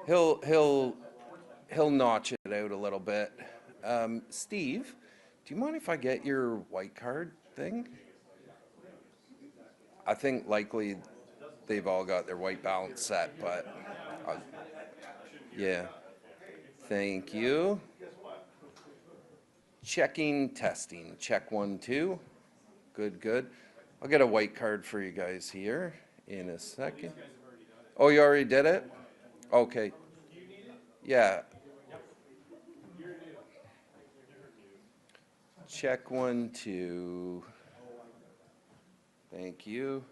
He'll he'll notch it out a little bit. Steve, do you mind if I get your white card thing? I think likely they've all got their white balance set, but uh, yeah. Thank you. Checking, testing. Check 1, 2. Good, good. I'll get a white card for you guys here in a second. Oh, you already did it? Okay. Yeah. Check 1, 2. Thank you.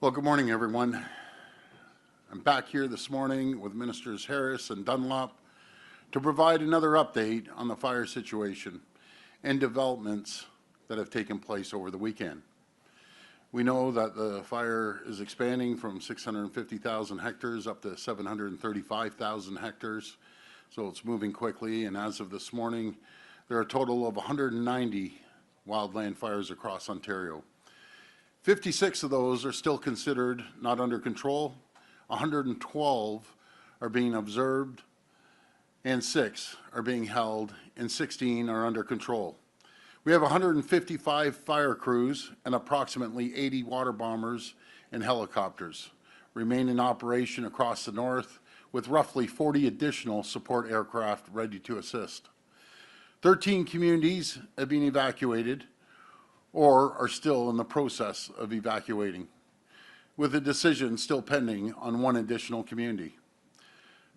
Well, good morning, everyone. I'm back here this morning with Ministers Harris and Dunlop to provide another update on the fire situation and developments that have taken place over the weekend. We know that the fire is expanding from 650,000 hectares up to 735,000 hectares, so it's moving quickly, and as of this morning, there are a total of 190 wildland fires across Ontario. 56 of those are still considered not under control, 112 are being observed, and 6 are being held, and 16 are under control. We have 155 fire crews and approximately 80 water bombers and helicopters remain in operation across the north, with roughly 40 additional support aircraft ready to assist. 13 communities have been evacuated or are still in the process of evacuating, with a decision still pending on one additional community.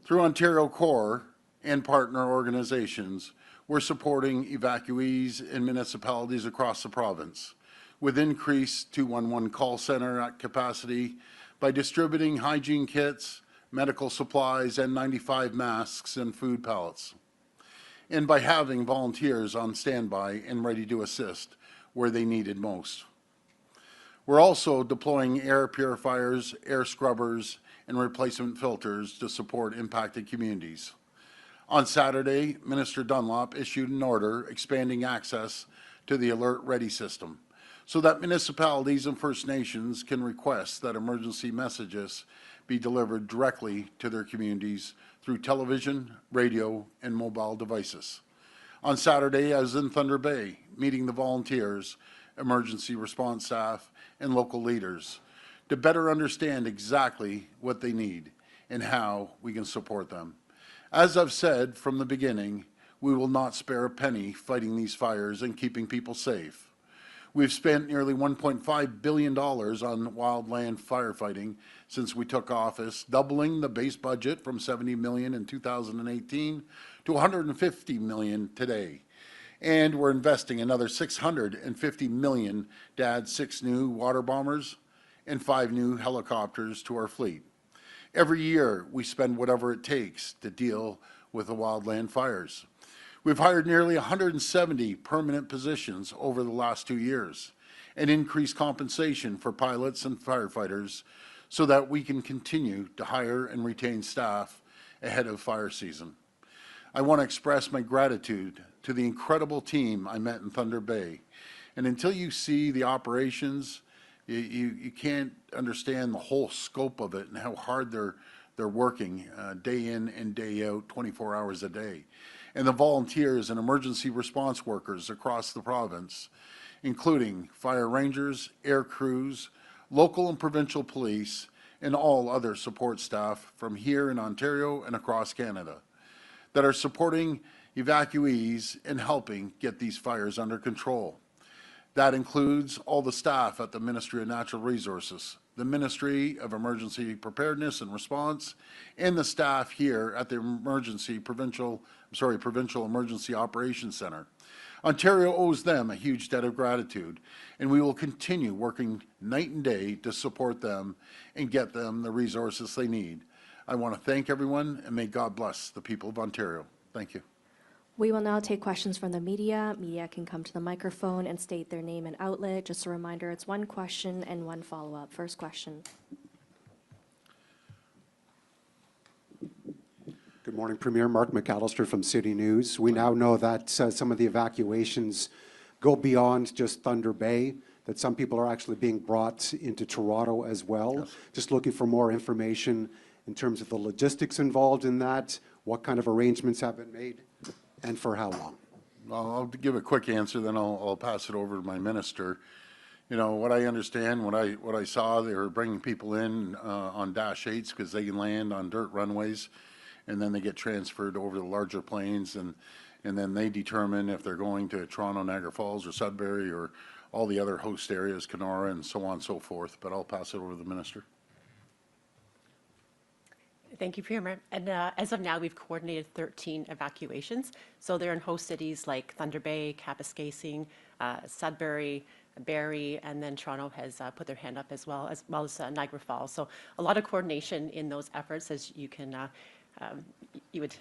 Through Ontario Corps and partner organizations, we're supporting evacuees in municipalities across the province with increased 211 call center capacity by distributing hygiene kits, medical supplies, N95 masks, and food pallets, and by having volunteers on standby and ready to assist where they needed most. We're also deploying air purifiers, air scrubbers, and replacement filters to support impacted communities. On Saturday, Minister Dunlop issued an order expanding access to the Alert Ready system so that municipalities and First Nations can request that emergency messages be delivered directly to their communities through television, radio, and mobile devices. On Saturday, I was in Thunder Bay, meeting the volunteers, emergency response staff, and local leaders to better understand exactly what they need and how we can support them. As I've said from the beginning, we will not spare a penny fighting these fires and keeping people safe. We've spent nearly $1.5 billion on wildland firefighting since we took office, doubling the base budget from $70 million in 2018 to $150 million today. And we're investing another $650 million to add 6 new water bombers and 5 new helicopters to our fleet. Every year, we spend whatever it takes to deal with the wildland fires. We've hired nearly 170 permanent positions over the last 2 years and increased compensation for pilots and firefighters so that we can continue to hire and retain staff ahead of fire season. I want to express my gratitude to the incredible team I met in Thunder Bay. And until you see the operations, you can't understand the whole scope of it and how hard they're working day in and day out, 24 hours a day. And the volunteers and emergency response workers across the province, including fire rangers, air crews, local and provincial police, and all other support staff from here in Ontario and across Canada that are supporting evacuees and helping get these fires under control. That includes all the staff at the Ministry of Natural Resources, the Ministry of Emergency Preparedness and Response, and the staff here at the Provincial Emergency Operations Center. Ontario owes them a huge debt of gratitude, and we will continue working night and day to support them and get them the resources they need. I want to thank everyone, and may God bless the people of Ontario. Thank you. We will now take questions from the media. Media can come to the microphone and state their name and outlet. Just a reminder, it's one question and one follow-up. First question. Good morning, Premier. Mark McAllister from City News. We now know that some of the evacuations go beyond just Thunder Bay, that some people are actually being brought into Toronto as well. Yes. Just looking for more information in terms of the logistics involved in that, what kind of arrangements have been made, and for how long? Well, I'll give a quick answer, then I'll pass it over to my minister. You know, what I understand, what I saw, they were bringing people in on Dash 8s because they can land on dirt runways, and then they get transferred over the larger planes, and then they determine if they're going to Toronto, Niagara Falls, or Sudbury, or all the other host areas, Kenora, and so on and so forth. But I'll pass it over to the minister. Thank you, Premier. And as of now, we've coordinated 13 evacuations. So they're in host cities like Thunder Bay, Kapuskasing, Sudbury, Barrie, and then Toronto has put their hand up as well as Niagara Falls. So a lot of coordination in those efforts, as you can, you would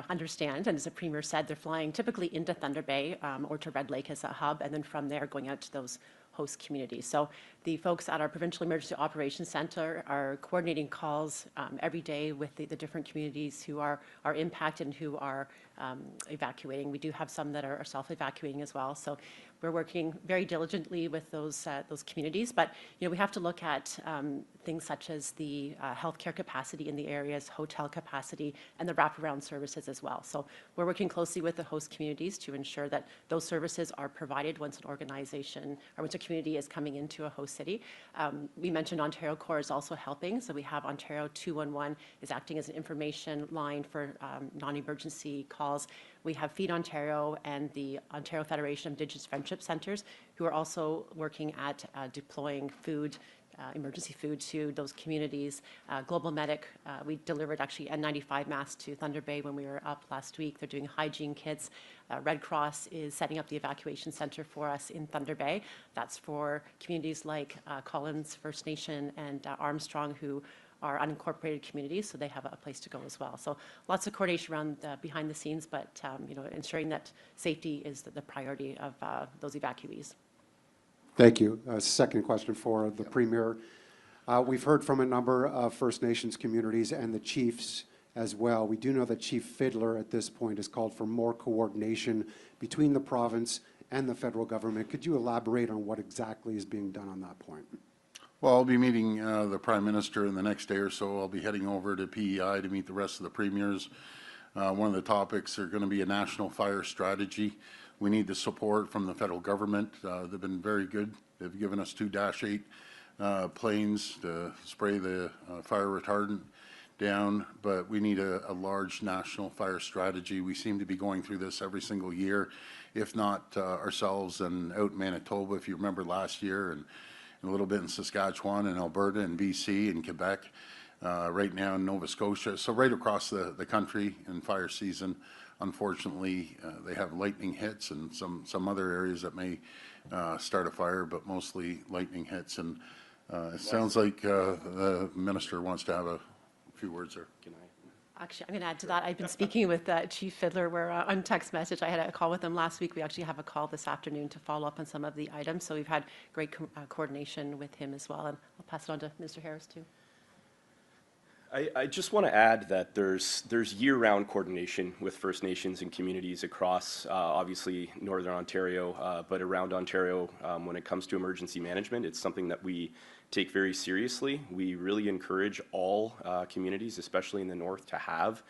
understand. And as the Premier said, they're flying typically into Thunder Bay or to Red Lake as a hub, and then from there going out to those host communities. So the folks at our Provincial Emergency Operations Center are coordinating calls every day with the different communities who are impacted and who are evacuating. We do have some that are self-evacuating as well. So we're working very diligently with those communities. But we have to look at things such as the healthcare capacity in the areas, hotel capacity, and the wraparound services as well. So we're working closely with the host communities to ensure that those services are provided once an organization or once a community is coming into a host city. We mentioned Ontario Corps is also helping. So we have Ontario 211 is acting as an information line for non-emergency calls. We have Feed Ontario and the Ontario Federation of Indigenous Friendship Centres, who are also working at deploying food, emergency food to those communities. Global Medic, we delivered actually N95 masks to Thunder Bay when we were up last week. They're doing hygiene kits. Red Cross is setting up the evacuation center for us in Thunder Bay. That's for communities like Collins First Nation and Armstrong, who are unincorporated communities, so they have a place to go as well. So lots of coordination around behind the scenes, but ensuring that safety is the priority of those evacuees. Thank you. Second question for the Premier. We've heard from a number of First Nations communities and the chiefs as well. We do know that Chief Fiddler at this point has called for more coordination between the province and the federal government. Could you elaborate on what exactly is being done on that point? Well, I'll be meeting the Prime Minister in the next day or so. I'll be heading over to PEI to meet the rest of the premiers. One of the topics are going to be a national fire strategy. We need the support from the federal government. They've been very good. They've given us 2 Dash 8 planes to spray the fire retardant down, but we need a large national fire strategy. We seem to be going through this every single year, if not ourselves and out in Manitoba, if you remember last year, and a little bit in Saskatchewan and Alberta and BC and Quebec, right now in Nova Scotia. So right across the country in fire season, unfortunately, they have lightning hits and some other areas that may start a fire, but mostly lightning hits. And it sounds like the minister wants to have a few words there. Actually, I'm going to add to that. I've been speaking with Chief Fiddler. We're on text message. I had a call with him last week. We actually have a call this afternoon to follow up on some of the items. So we've had great coordination with him as well. And I'll pass it on to Mr. Harris, too. I just want to add that there's year-round coordination with First Nations and communities across, obviously, Northern Ontario, but around Ontario when it comes to emergency management. It's something that we take very seriously. We really encourage all communities, especially in the north, to have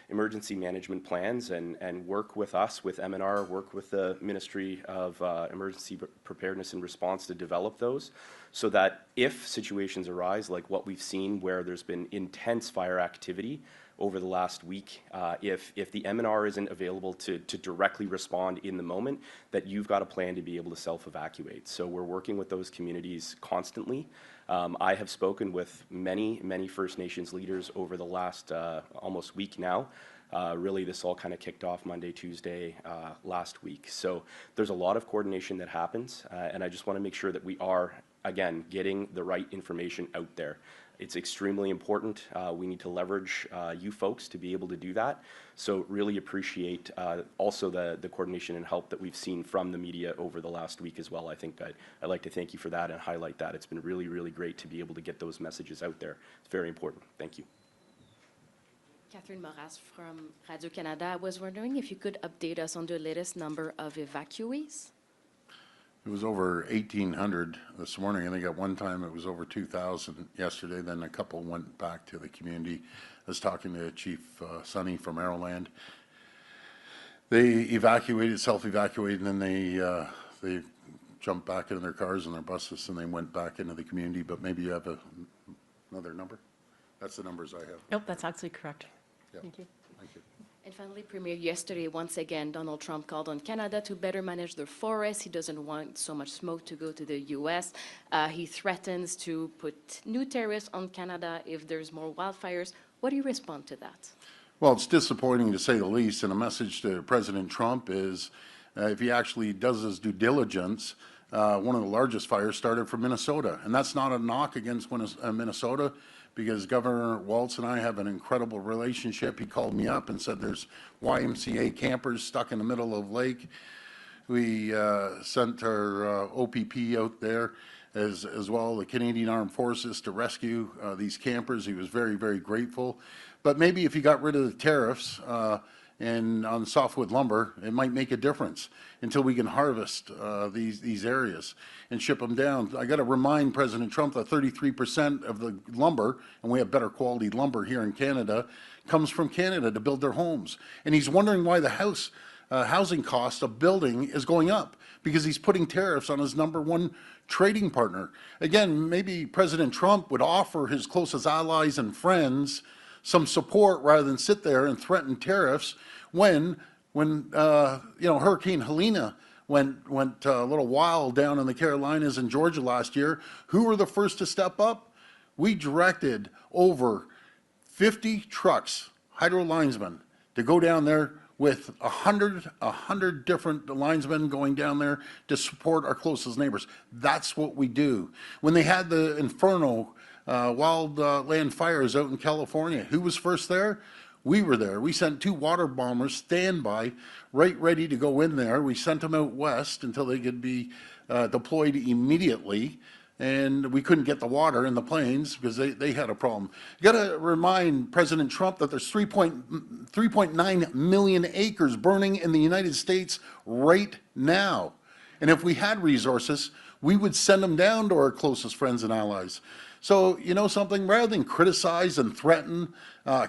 emergency management plans and work with us, with MNR, work with the Ministry of Emergency Preparedness and Response to develop those, so that if situations arise like what we've seen where there's been intense fire activity over the last week, if the MNR isn't available to directly respond in the moment, that you've got a plan to be able to self-evacuate. So we're working with those communities constantly. I have spoken with many First Nations leaders over the last almost week now. Really, this all kind of kicked off Monday, Tuesday last week. So there's a lot of coordination that happens, and I just want to make sure that we are, again, getting the right information out there. It's extremely important. We need to leverage you folks to be able to do that. So really appreciate also the coordination and help that we've seen from the media over the last week as well. I think I'd like to thank you for that and highlight that. It's been really great to be able to get those messages out there. It's very important. Thank you. Catherine Moras from Radio-Canada. I was wondering if you could update us on the latest number of evacuees. It was over 1,800 this morning. I think at one time it was over 2,000 yesterday. Then a couple went back to the community. I was talking to Chief Sonny from Arrowland. They evacuated, self-evacuated, and then they jumped back into their cars and their buses, and they went back into the community. But maybe you have another number? That's the numbers I have. Nope, that's absolutely correct. Yeah. Thank you. Thank you. And finally, Premier, yesterday, once again, Donald Trump called on Canada to better manage their forests. He doesn't want so much smoke to go to the U.S. He threatens to put new tariffs on Canada if there's more wildfires. What do you respond to that? Well, it's disappointing to say the least, and a message to President Trump is if he actually does his due diligence, one of the largest fires started from Minnesota. And that's not a knock against Minnesota, because Governor Walz and I have an incredible relationship. He called me up and said there's YMCA campers stuck in the middle of lake. We sent our OPP out there as well, the Canadian Armed Forces, to rescue these campers. He was very, very grateful. But maybe if you got rid of the tariffs and on softwood lumber, it might make a difference until we can harvest these areas and ship them down. I got to remind President Trump that 33% of the lumber, and we have better quality lumber here in Canada, comes from Canada to build their homes. And he's wondering why the housing cost of building is going up, because he's putting tariffs on his #1 trading partner. Again, maybe President Trump would offer his closest allies and friends some support rather than sit there and threaten tariffs when Hurricane Helena went a little wild down in the Carolinas and Georgia last year. Who were the first to step up? We directed over 50 trucks, hydro linesmen, to go down there with 100 different linesmen going down there to support our closest neighbors. That's what we do. When they had the Inferno wildland fires out in California, who was first there? We were there. We sent 2 water bombers standby, right ready to go in there. We sent them out west until they could be deployed immediately. And we couldn't get the water in the planes because they had a problem. You got to remind President Trump that there's 3.9 million acres burning in the United States right now. And if we had resources, we would send them down to our closest friends and allies. So, you know something, rather than criticize and threaten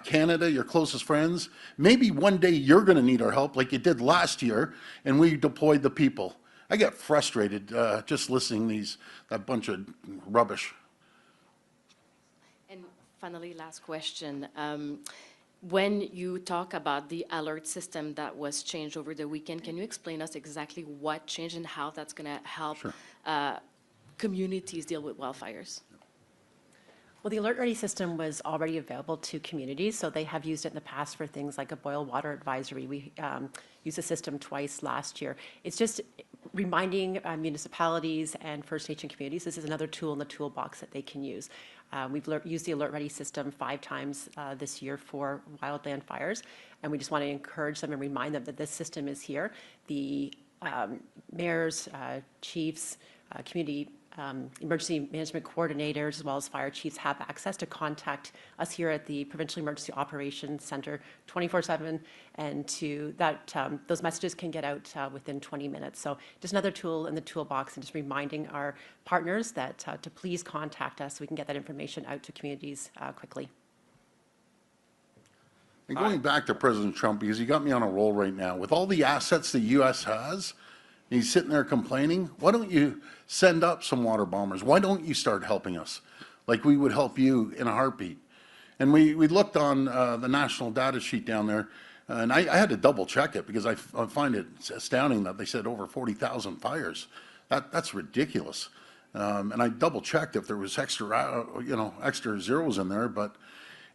Canada, your closest friends, maybe one day you're going to need our help like you did last year, and we deployed the people. I get frustrated just listening to that bunch of rubbish. And finally, last question. When you talk about the alert system that was changed over the weekend, can you explain us exactly what changed and how that's going to help communities deal with wildfires? Well, the Alert Ready system was already available to communities, so they have used it in the past for things like a boil water advisory. We used the system twice last year. It's just reminding municipalities and First Nation communities this is another tool in the toolbox that they can use. We've used the Alert Ready system 5 times this year for wildland fires, and we just want to encourage them and remind them that this system is here. The mayors, chiefs, community emergency management coordinators, as well as fire chiefs, have access to contact us here at the Provincial Emergency Operations Center 24/7, and to that those messages can get out within 20 minutes. So just another tool in the toolbox, and just reminding our partners that to please contact us so we can get that information out to communities quickly. And going back to President Trump, because he got me on a roll right now, with all the assets the U.S. has, and he's sitting there complaining, why don't you send up some water bombers? Why don't you start helping us like we would help you in a heartbeat? And we looked on the national data sheet down there, and I had to double check it because I find it astounding that they said over 40,000 fires. That's ridiculous. And I double checked if there was extra zeros in there, but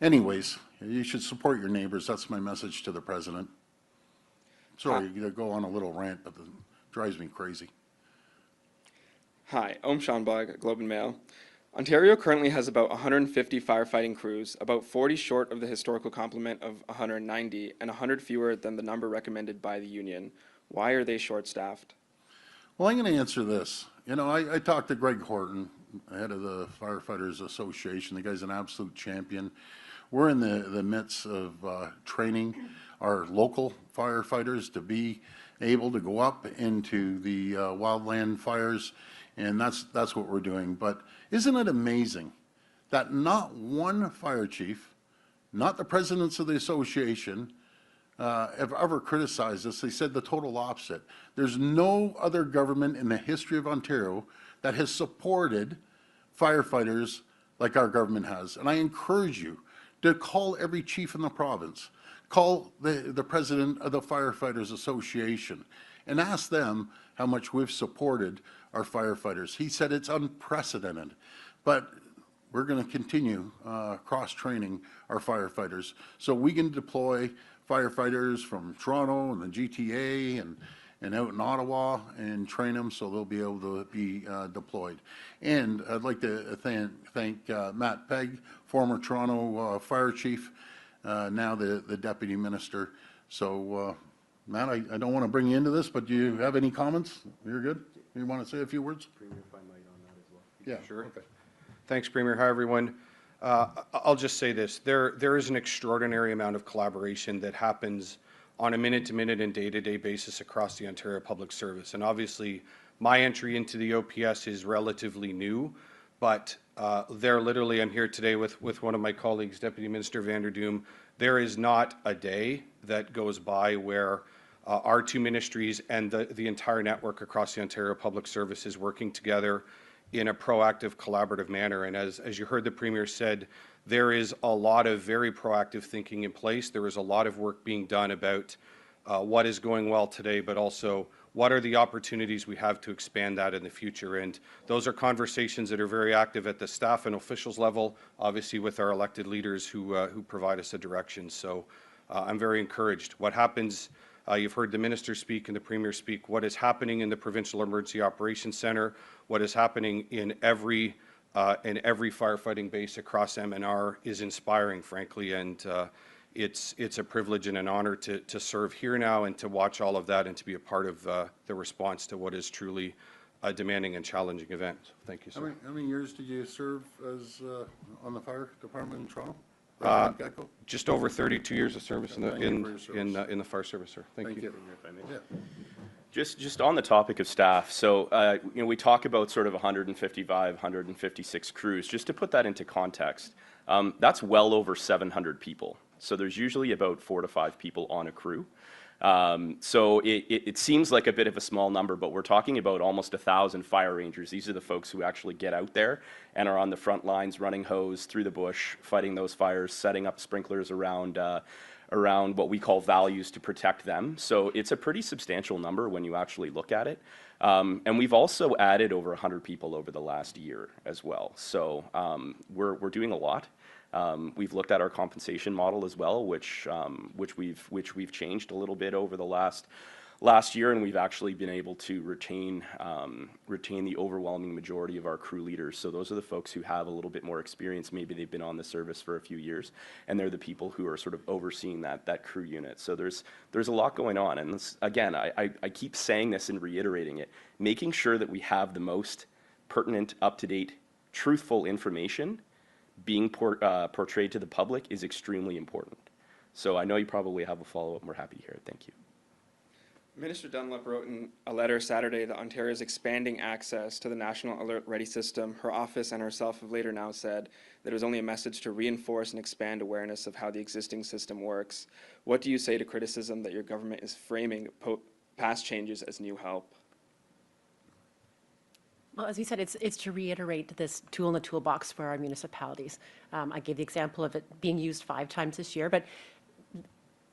anyways, you should support your neighbors. That's my message to the president. Sorry, to go on a little rant, but it drives me crazy. Hi, Om Shanbag, Globe and Mail. Ontario currently has about 150 firefighting crews, about 40 short of the historical complement of 190, and 100 fewer than the number recommended by the union. Why are they short-staffed? Well, I'm going to answer this. You know, I talked to Greg Horton, head of the Firefighters Association. The guy's an absolute champion. We're in the midst of training our local firefighters to be able to go up into the wildland fires, and that's what we're doing. But isn't it amazing that not one fire chief, not the presidents of the association, have ever criticized us? They said the total opposite. There's no other government in the history of Ontario that has supported firefighters like our government has. And I encourage you to call every chief in the province, call the president of the Firefighters Association, and ask them how much we've supported our firefighters. He said it's unprecedented, but we're going to continue cross-training our firefighters so we can deploy firefighters from Toronto and the GTA and out in Ottawa and train them so they'll be able to be deployed. And I'd like to thank Matt Pegg, former Toronto Fire Chief, now the Deputy Minister. So, Matt, I don't want to bring you into this, but do you have any comments? You're good? You want to say a few words? Premier, if I might on that as well. Yeah. Sure. Okay. Thanks, Premier. Hi, everyone. I'll just say this. There is an extraordinary amount of collaboration that happens on a minute-to-minute and day-to-day basis across the Ontario Public Service. And obviously, my entry into the OPS is relatively new, but there literally, I'm here today with one of my colleagues, Deputy Minister Vanderdoom. There is not a day that goes by where our two ministries and the entire network across the Ontario Public Service is working together in a proactive, collaborative manner. And as you heard the Premier said, there is a lot of very proactive thinking in place. There is a lot of work being done about what is going well today, but also what are the opportunities we have to expand that in the future. And those are conversations that are very active at the staff and officials level, obviously with our elected leaders who provide us a direction. So I'm very encouraged. What happens, you've heard the Minister speak and the Premier speak, what is happening in the Provincial Emergency Operations Centre, what is happening in every firefighting base across MNR is inspiring, frankly, and it's a privilege and an honor to serve here now and to watch all of that and to be a part of the response to what is truly a demanding and challenging event. So thank you, sir. How many years did you serve as on the fire department in Toronto? Just over 32 years of service in Thank you for your service. the fire service, sir. Thank you. Yeah. Just on the topic of staff, so we talk about sort of 155, 156 crews. Just to put that into context, that's well over 700 people. So there's usually about 4 to 5 people on a crew. So it seems like a bit of a small number, but we're talking about almost 1,000 fire rangers. These are the folks who actually get out there and are on the front lines, running hose through the bush, fighting those fires, setting up sprinklers around what we call values to protect them. So it's a pretty substantial number when you actually look at it. And we've also added over 100 people over the last year as well. So we're doing a lot. We've looked at our compensation model as well, which we've changed a little bit over the last year, and we've actually been able to retain the overwhelming majority of our crew leaders. So those are the folks who have a little bit more experience. Maybe they've been on the service for a few years, and they're the people who are sort of overseeing that crew unit. So there's a lot going on, and this, again, I keep saying this and reiterating it, making sure that we have the most pertinent, up-to-date, truthful information being portrayed to the public is extremely important. So I know you probably have a follow-up, and we're happy to hear it. Thank you. Minister Dunlop wrote in a letter Saturday that Ontario is expanding access to the National Alert Ready System. Her office and herself have later now said that it was only a message to reinforce and expand awareness of how the existing system works. What do you say to criticism that your government is framing past changes as new help? Well, as we said, it's to reiterate this tool in the toolbox for our municipalities. I gave the example of it being used 5 times this year, but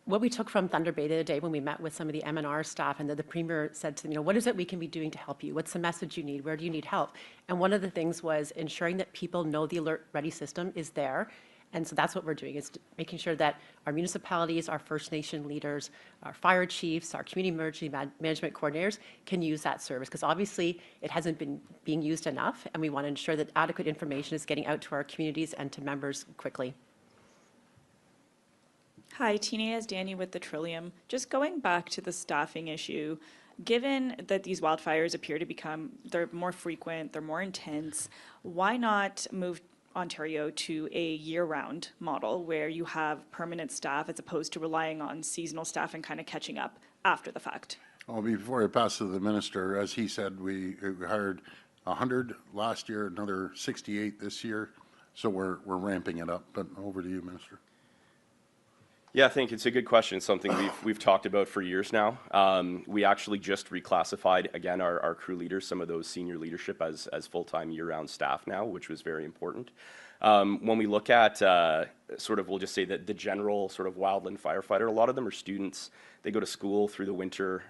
what we took from Thunder Bay the other day when we met with some of the MNR staff, and the Premier said to them, what is it we can be doing to help you? What's the message you need? Where do you need help? And one of the things was ensuring that people know the Alert Ready system is there. And so that's what we're doing, is making sure that our municipalities, our First Nation leaders, our fire chiefs, our community emergency management coordinators can use that service, because obviously it hasn't been being used enough, and we want to ensure that adequate information is getting out to our communities and to members quickly. Hi, Tina Danny with the Trillium. Just going back to the staffing issue, given that these wildfires appear to they're more frequent, they're more intense, why not move Ontario to a year-round model where you have permanent staff as opposed to relying on seasonal staff and kind of catching up after the fact? Well, before I pass to the minister, as he said, we hired 100 last year, another 68 this year, so we're ramping it up. But over to you, Minister. Yeah, I think it's a good question. It's something we've talked about for years now. We actually just reclassified, again, our crew leaders, some of those senior leadership as full-time year-round staff now, which was very important. When we look at sort of, we'll just say that the general sort of wildland firefighter, a lot of them are students. They go to school through the winter.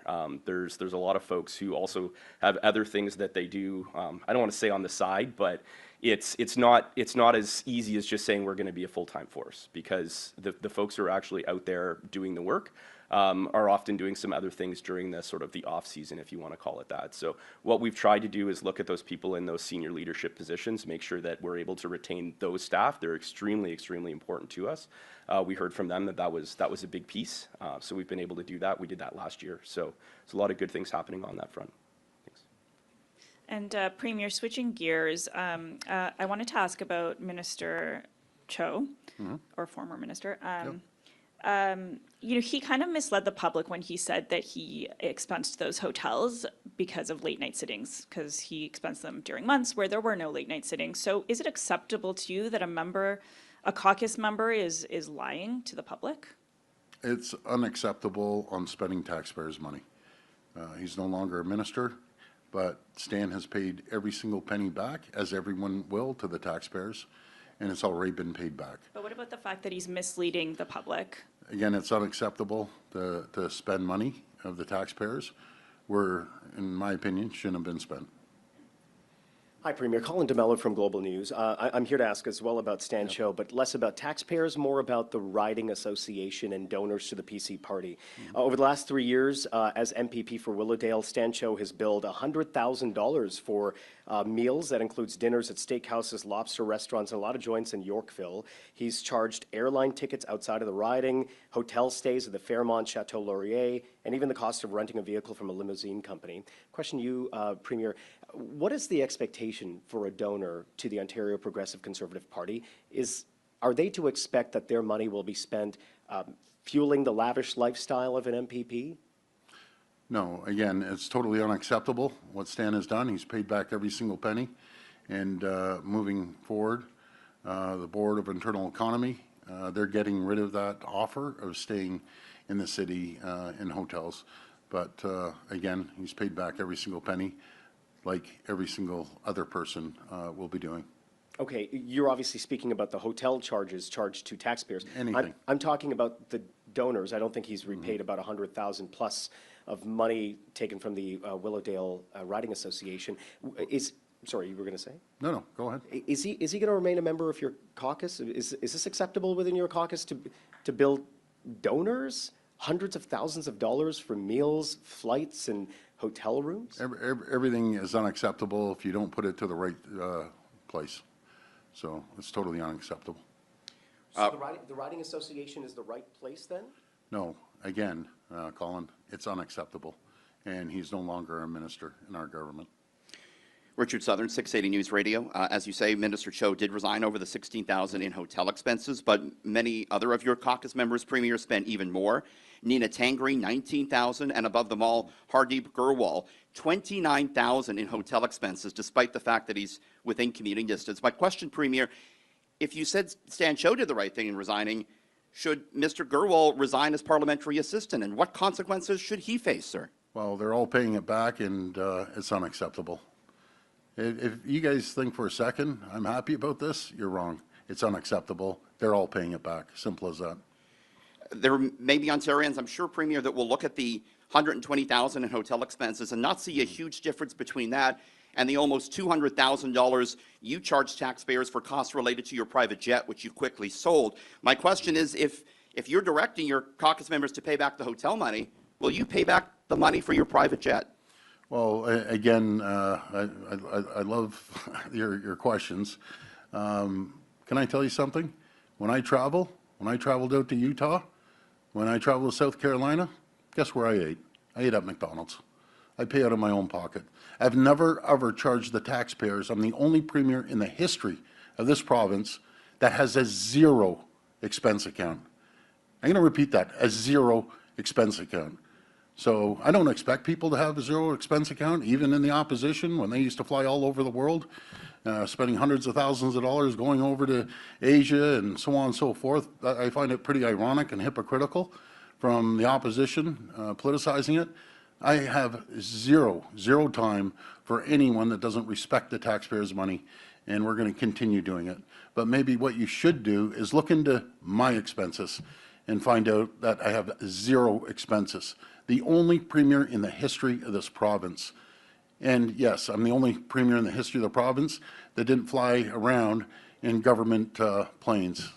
There's a lot of folks who also have other things that they do. I don't want to say on the side, but it's not as easy as just saying we're going to be a full-time force, because the folks who are actually out there doing the work are often doing some other things during the sort of the off season, if you want to call it that. So what we've tried to do is look at those people in those senior leadership positions, make sure that we're able to retain those staff. They're extremely, extremely important to us. We heard from them that was a big piece. So we've been able to do that. We did that last year. So there's a lot of good things happening on that front. Thanks. And Premier, switching gears, I wanted to ask about Minister Cho, or former minister. You know, he kind of misled the public when he said that he expensed those hotels because of late night sittings, because he expensed them during months where there were no late night sittings. So is it acceptable to you that a caucus member is lying to the public? It's unacceptable on spending taxpayers' money. He's no longer a minister, but Stan has paid every single penny back, as everyone will, to the taxpayers, and it's already been paid back. But what about the fact that he's misleading the public? Again, it's unacceptable to spend money of the taxpayers where, in my opinion, shouldn't have been spent. Hi, Premier. Colin DeMello from Global News. I'm here to ask as well about Stan Cho, but less about taxpayers, more about the riding association and donors to the PC party. Over the last 3 years, as MPP for Willowdale, Stan Cho has billed $100,000 for meals. That includes dinners at steakhouses, lobster restaurants, and a lot of joints in Yorkville. He's charged airline tickets outside of the riding, hotel stays at the Fairmont Chateau Laurier, and even the cost of renting a vehicle from a limousine company. Question you, Premier, what is the expectation for a donor to the Ontario Progressive Conservative Party? Are they to expect that their money will be spent fueling the lavish lifestyle of an MPP? No, again, it's totally unacceptable what Stan has done. He's paid back every single penny. And moving forward, the Board of Internal Economy, they're getting rid of that offer of staying in the city in hotels. But again, he's paid back every single penny, like every single other person will be doing. Okay, you're obviously speaking about the hotel charges charged to taxpayers. Anything. I'm talking about the donors. I don't think he's repaid about $100,000 plus of money taken from the Willowdale Riding Association. Sorry, you were going to say? No, go ahead. Is he going to remain a member of your caucus? Is this acceptable within your caucus to bill donors hundreds of thousands of dollars for meals, flights, and hotel rooms? Everything is unacceptable if you don't put it to the right place. So it's totally unacceptable. So the Riding Association is the right place then? No, again, Colin, it's unacceptable. And he's no longer a minister in our government. Richard Southern, 680 News Radio. As you say, Minister Cho did resign over the $16,000 in hotel expenses, but many other of your caucus members, Premier, spent even more. Nina Tangri, $19,000, and above them all, Hardeep Gurwal, $29,000 in hotel expenses, despite the fact that he's within commuting distance. My question, Premier, if you said Stan Cho did the right thing in resigning, should Mr. Gurwal resign as parliamentary assistant, and what consequences should he face, sir? Well, they're all paying it back, and it's unacceptable. If you guys think for a second I'm happy about this, you're wrong. It's unacceptable. They're all paying it back. Simple as that. There may be Ontarians, I'm sure, Premier, that will look at the $120,000 in hotel expenses and not see a huge difference between that and the almost $200,000 you charge taxpayers for costs related to your private jet, which you quickly sold. My question is, if you're directing your caucus members to pay back the hotel money, will you pay back the money for your private jet? Well, again, I love your questions. Can I tell you something? When I traveled out to Utah, when I traveled to South Carolina, guess where I ate? I ate at McDonald's. I pay out of my own pocket. I've never, ever charged the taxpayers. I'm the only premier in the history of this province that has a zero expense account. I'm going to repeat that, a zero expense account. So I don't expect people to have a zero expense account, even in the opposition, when they used to fly all over the world, spending hundreds of thousands of dollars going over to Asia and so on and so forth. I find it pretty ironic and hypocritical from the opposition politicizing it. I have zero time for anyone that doesn't respect the taxpayers' money, and we're going to continue doing it. But maybe what you should do is look into my expenses and find out that I have zero expenses. The only premier in the history of this province. And yes, I'm the only premier in the history of the province that didn't fly around in government planes.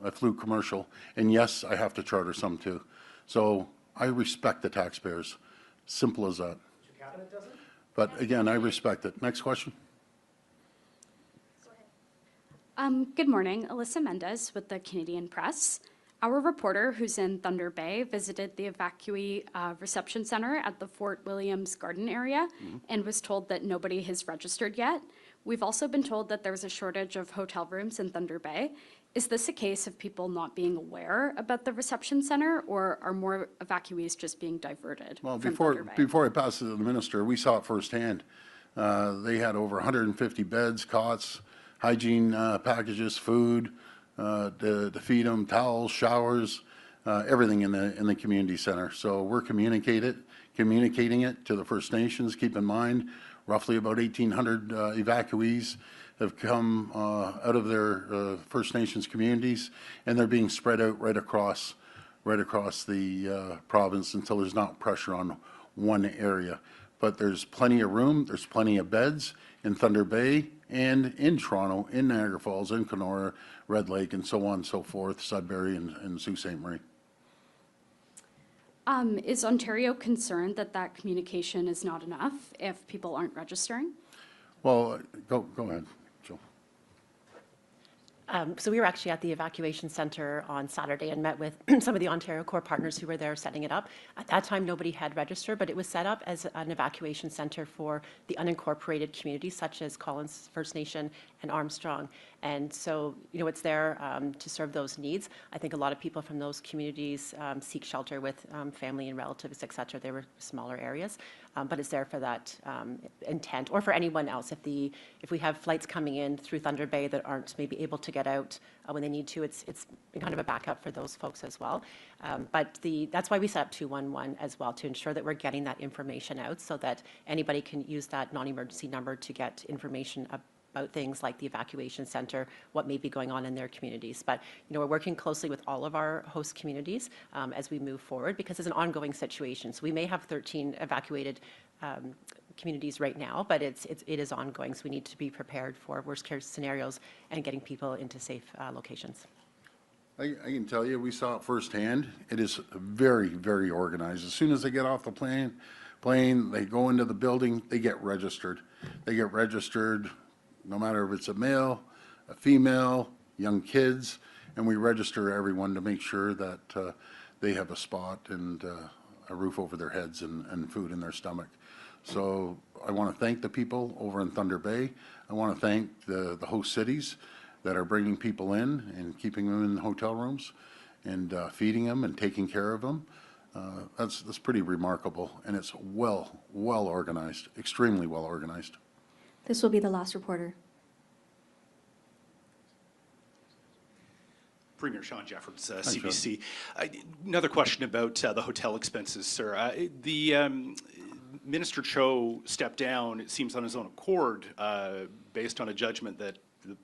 I flew commercial. And yes, I have to charter some too. So I respect the taxpayers. Simple as that. But again, I respect it. Next question. Good morning, Alyssa Mendez with the Canadian Press. Our reporter, who's in Thunder Bay, visited the evacuee reception center at the Fort Williams Garden area and was told that nobody has registered yet. We've also been told that there's a shortage of hotel rooms in Thunder Bay. Is this a case of people not being aware about the reception center, or are more evacuees just being diverted Well, from Thunder Bay? before I pass it to the minister, we saw it firsthand. They had over 150 beds, cots, hygiene packages, food to feed them, towels, showers, everything in the community center. So we're communicating it to the First Nations. Keep in mind, roughly about 1,800 evacuees have come out of their First Nations communities, and they're being spread out right across the province until there's not pressure on one area. But there's plenty of room, there's plenty of beds in Thunder Bay and in Toronto, in Niagara Falls, in Kenora, Red Lake, and so on and so forth, Sudbury and Sault Ste. Marie. Is Ontario concerned that that communication is not enough if people aren't registering? Well, go ahead, Jill. So we were actually at the evacuation center on Saturday and met with some of the Ontario Corps partners who were there setting it up. At that time, nobody had registered, but it was set up as an evacuation center for the unincorporated communities such as Collins First Nation and Armstrong. And so, it's there to serve those needs. I think a lot of people from those communities seek shelter with family and relatives, et cetera. They were smaller areas, but it's there for that intent, or for anyone else. If we have flights coming in through Thunder Bay that aren't maybe able to get out when they need to, it's kind of a backup for those folks as well. But that's why we set up 211 as well, to ensure that we're getting that information out so that anybody can use that non-emergency number to get information about things like the evacuation center, what may be going on in their communities. But we're working closely with all of our host communities as we move forward, because it's an ongoing situation. So we may have 13 evacuated communities right now, but it is ongoing. So we need to be prepared for worst case scenarios and getting people into safe locations. I can tell you, we saw it firsthand. It is very, very organized. As soon as they get off the plane, they go into the building, they get registered. They get registered no matter if it's a male, a female, young kids, and we register everyone to make sure that they have a spot and a roof over their heads and food in their stomach. So I want to thank the people over in Thunder Bay. I want to thank the host cities that are bringing people in and keeping them in hotel rooms and feeding them and taking care of them. That's pretty remarkable, and it's well organized, extremely well organized. This will be the last reporter. Premier Sean Jeffords, CBC. Another question about the hotel expenses, sir. Minister Cho stepped down, it seems, on his own accord, based on a judgment that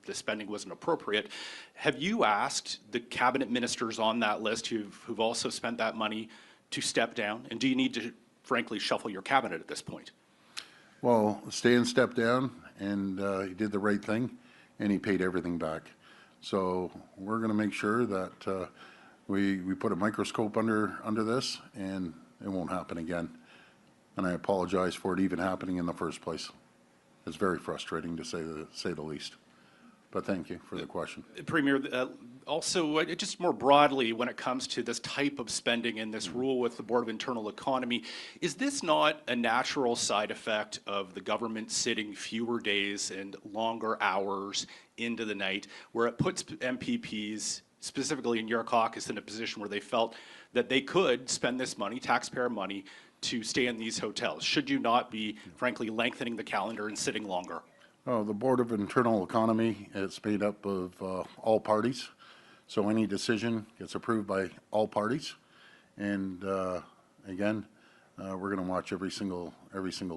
the spending wasn't appropriate. Have you asked the cabinet ministers on that list who've also spent that money to step down? And do you need to, frankly, shuffle your cabinet at this point? Well, Stan stepped down, and he did the right thing, and he paid everything back. So we're going to make sure that we put a microscope under this, and it won't happen again. And I apologize for it even happening in the first place. It's very frustrating, to say the least. But thank you for the question. Premier, also, just more broadly, when it comes to this type of spending and this rule with the Board of Internal Economy, is this not a natural side effect of the government sitting fewer days and longer hours into the night, where it puts MPPs, specifically in your caucus, in a position where they felt that they could spend this money, taxpayer money, to stay in these hotels? Should you not be, frankly, lengthening the calendar and sitting longer? Oh, the Board of Internal Economy, it's made up of all parties. So any decision gets approved by all parties. And again, we're going to watch every single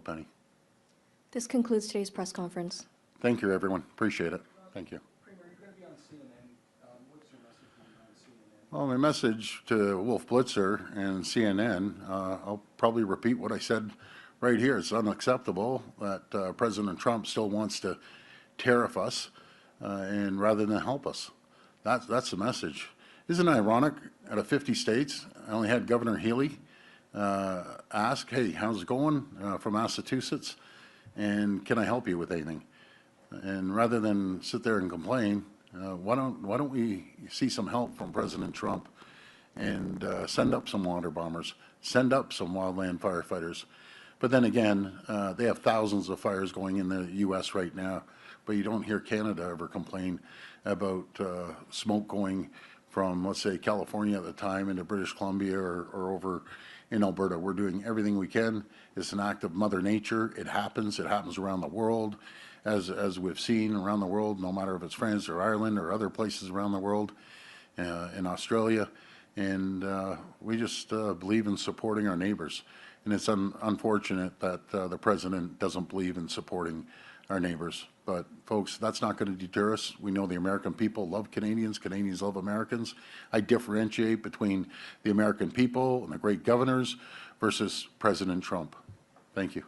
penny. This concludes today's press conference. Thank you, everyone. Appreciate it. Thank you. Premier, you're going to be on CNN. What's your message on CNN? Well, my message to Wolf Blitzer and CNN, I'll probably repeat what I said right here. It's unacceptable that President Trump still wants to tariff us and rather than help us. That's the message. Isn't it ironic? Out of 50 states, I only had Governor Healy ask, hey, how's it going from Massachusetts? And can I help you with anything? And rather than sit there and complain, why don't we see some help from President Trump and send up some water bombers, send up some wildland firefighters. But then again, they have thousands of fires going in the U.S. right now, but you don't hear Canada ever complain about smoke going from, let's say, California at the time into British Columbia or over in Alberta. We're doing everything we can. It's an act of Mother Nature. It happens around the world, as we've seen around the world, no matter if it's France or Ireland or other places around the world, in Australia. And we just believe in supporting our neighbors. And it's unfortunate that the president doesn't believe in supporting our neighbors. But folks, that's not going to deter us. We know the American people love Canadians. Canadians love Americans. I differentiate between the American people and the great governors versus President Trump. Thank you.